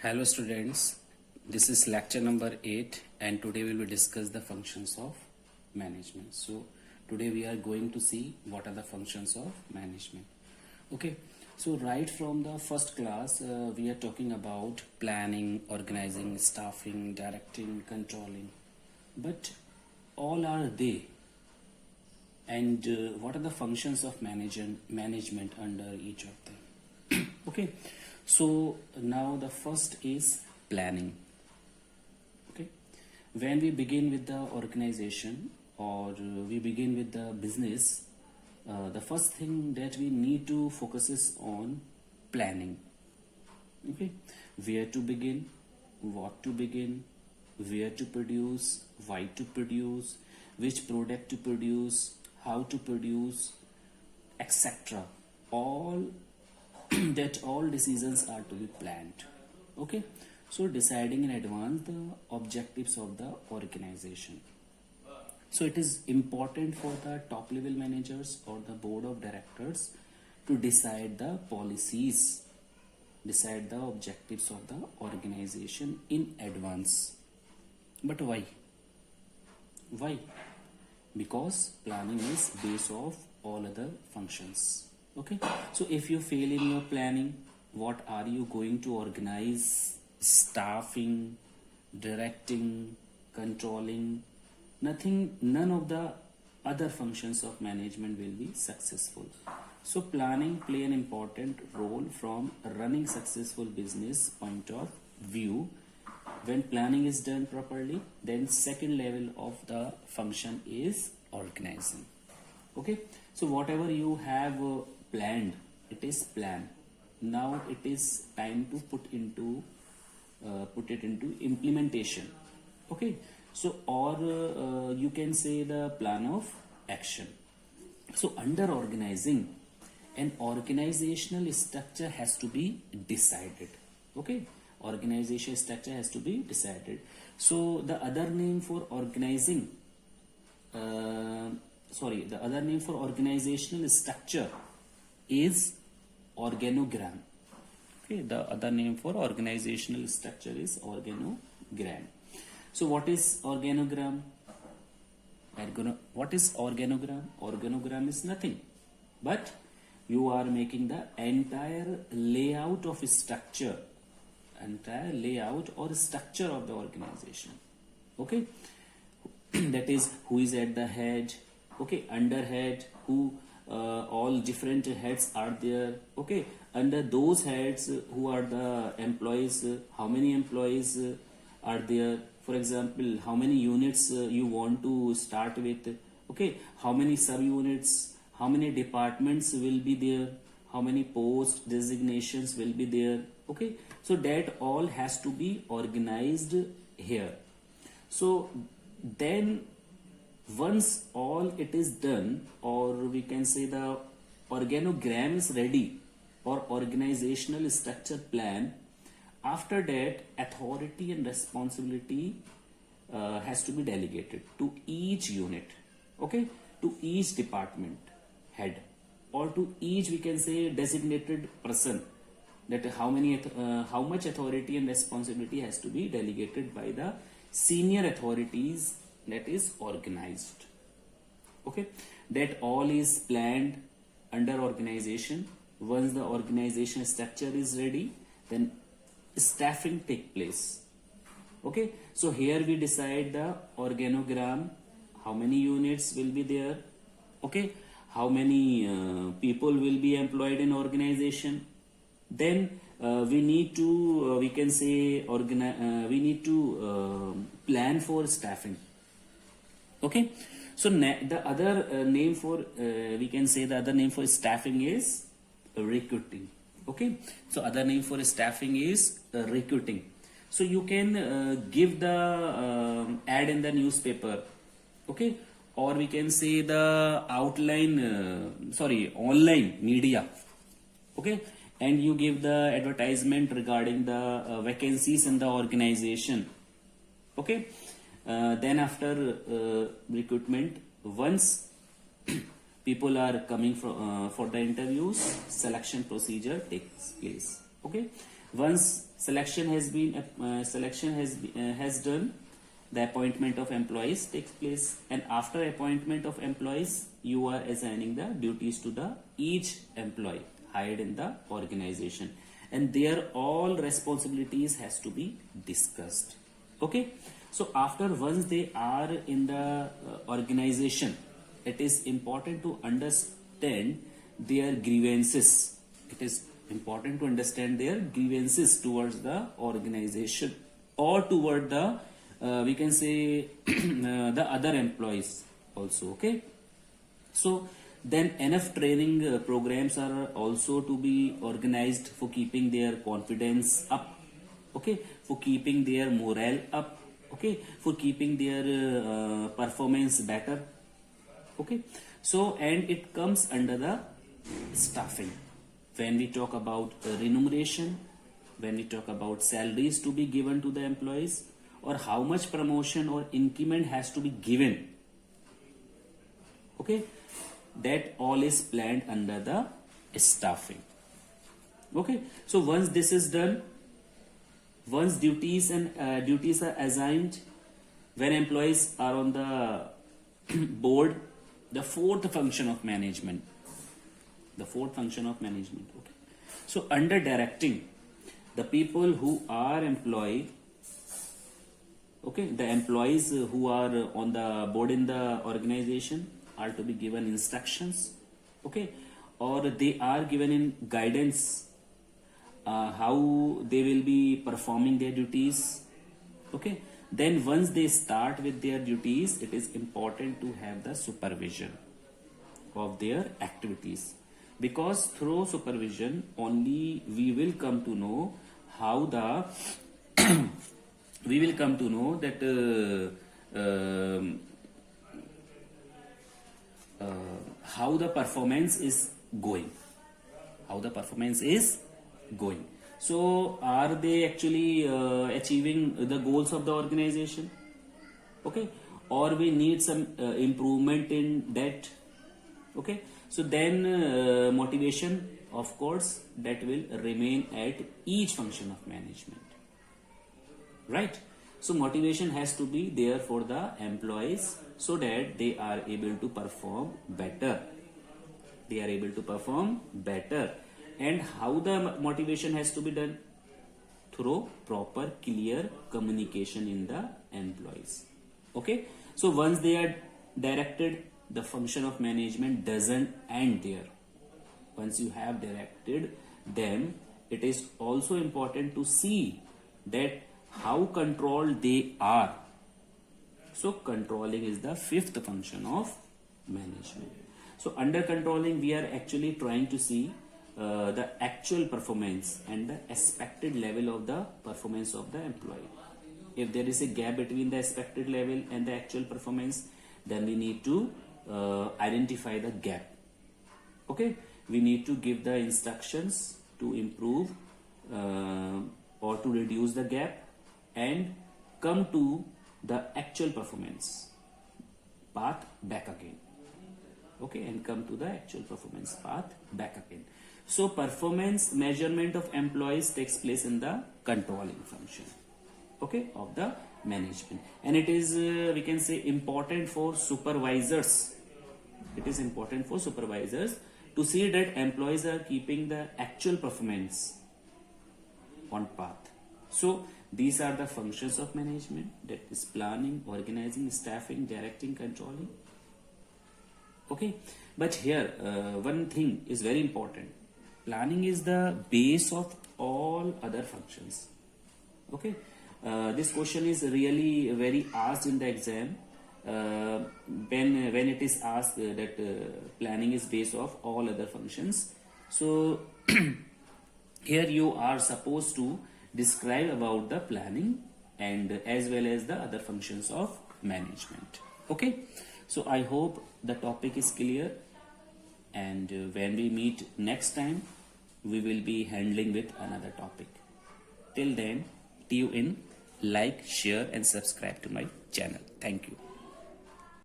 Hello students, this is lecture number 8 and today we will discuss the functions of management. So today we are going to see what are the functions of management. Okay, so right from the first class we are talking about planning, organizing, staffing, directing, controlling. But all are they and what are the functions of management under each of them? Okay, so now the first is planning. Okay, when we begin with the organization or we begin with the business, the first thing that we need to focus is on planning. Okay, where to begin, what to begin, where to produce, why to produce, which product to produce, how to produce, etc. All that all decisions are to be planned. Okay, so deciding in advance the objectives of the organization. So it is important for the top level managers or the board of directors to decide the policies, decide the objectives of the organization in advance. But why? Why? Because planning is base of all other functions. Okay, so if you fail in your planning, what are you going to organize? Staffing, directing, controlling, none of the other functions of management will be successful. So planning play an important role from running successful business point of view. When planning is done properly, then second level of the function is organizing. Okay, so whatever you have planned, it is planned. Now it is time to put it into implementation. Okay, so or you can say the plan of action. So under organizing, an organizational structure has to be decided. Okay, organization structure has to be decided. So the other name for organizing the other name for organizational structure is organogram. Okay, the other name for organizational structure is organogram. So what is organogram? What is organogram? Organogram is nothing but you are making the entire layout of a structure, entire layout or structure of the organization. Okay, that is who is at the head, okay, under head, who all different heads are there. Okay, under those heads, who are the employees, how many employees are there, for example, how many units you want to start with. Okay, how many sub units, how many departments will be there, how many post designations will be there. Okay, so that all has to be organized here. So then once all it is done, or we can say the organogram is ready or organizational structure plan, after that authority and responsibility has to be delegated to each unit. Okay, to each department head or to each, we can say, designated person, that how much authority and responsibility has to be delegated by the senior authorities, that is organized. Okay, that all is planned under organization. Once the organization structure is ready, then staffing take place. Okay, so here we decide the organogram, how many units will be there. Okay, how many people will be employed in organization. Then we need to we can say we need to plan for staffing. Okay, so the other name for we can say the other name for staffing is recruiting. Okay, so other name for staffing is recruiting. So you can give the ad in the newspaper. Okay, or we can say the online media. Okay, and you give the advertisement regarding the vacancies in the organization. Okay, then after recruitment, once people are coming for the interviews, selection procedure takes place. Okay, Once selection has done, the appointment of employees takes place, and after appointment of employees, you are assigning the duties to the each employee hired in the organization, and their all responsibilities has to be discussed. Okay, so after once they are in the organization, it is important to understand their grievances. It is important to understand their grievances towards the organization or toward the we can say the other employees also. Okay, so then enough training programs are also to be organized for keeping their confidence up, okay, for keeping their morale up, okay, for keeping their performance better. Okay, so and it comes under the staffing. When we talk about remuneration, when we talk about salaries to be given to the employees, or how much promotion or increment has to be given, okay, that all is planned under the staffing. Okay, so once this is done, once duties are assigned, when employees are on the board, the fourth function of management, okay, so under directing, the people who are employed, okay, the employees who are on the board in the organization are to be given instructions, okay, or they are given in guidance how they will be performing their duties. Okay, then once they start with their duties, it is important to have the supervision of their activities, because through supervision only we will come to know how the we will come to know that how the performance is going, so are they actually achieving the goals of the organization, okay, or we need some improvement in that. Okay, so then motivation, of course, that will remain at each function of management, right? So motivation has to be there for the employees so that they are able to perform better. And how the motivation has to be done? Through proper clear communication in the employees. Okay, so once they are directed, the function of management doesn't end there. Once you have directed them, it is also important to see that how controlled they are. So controlling is the fifth function of management. So under controlling, we are actually trying to see the actual performance and the expected level of the performance of the employee. If there is a gap between the expected level and the actual performance, then we need to identify the gap. Okay, we need to give the instructions to improve or to reduce the gap and come to the actual performance path back again. Okay, and come to the actual performance path back again. So performance measurement of employees takes place in the controlling function, okay, of the management, and it is we can say important for supervisors. It is important for supervisors to see that employees are keeping the actual performance on path. So these are the functions of management, that is planning, organizing, staffing, directing, controlling. Okay, but here one thing is very important. Planning is the base of all other functions. Okay, this question is really very asked in the exam. When it is asked that planning is base of all other functions, so here you are supposed to describe about the planning and as well as the other functions of management. Okay, so I hope the topic is clear, and when we meet next time, we will be handling with another topic. Till then, tune in, like, share and subscribe to my channel. Thank you.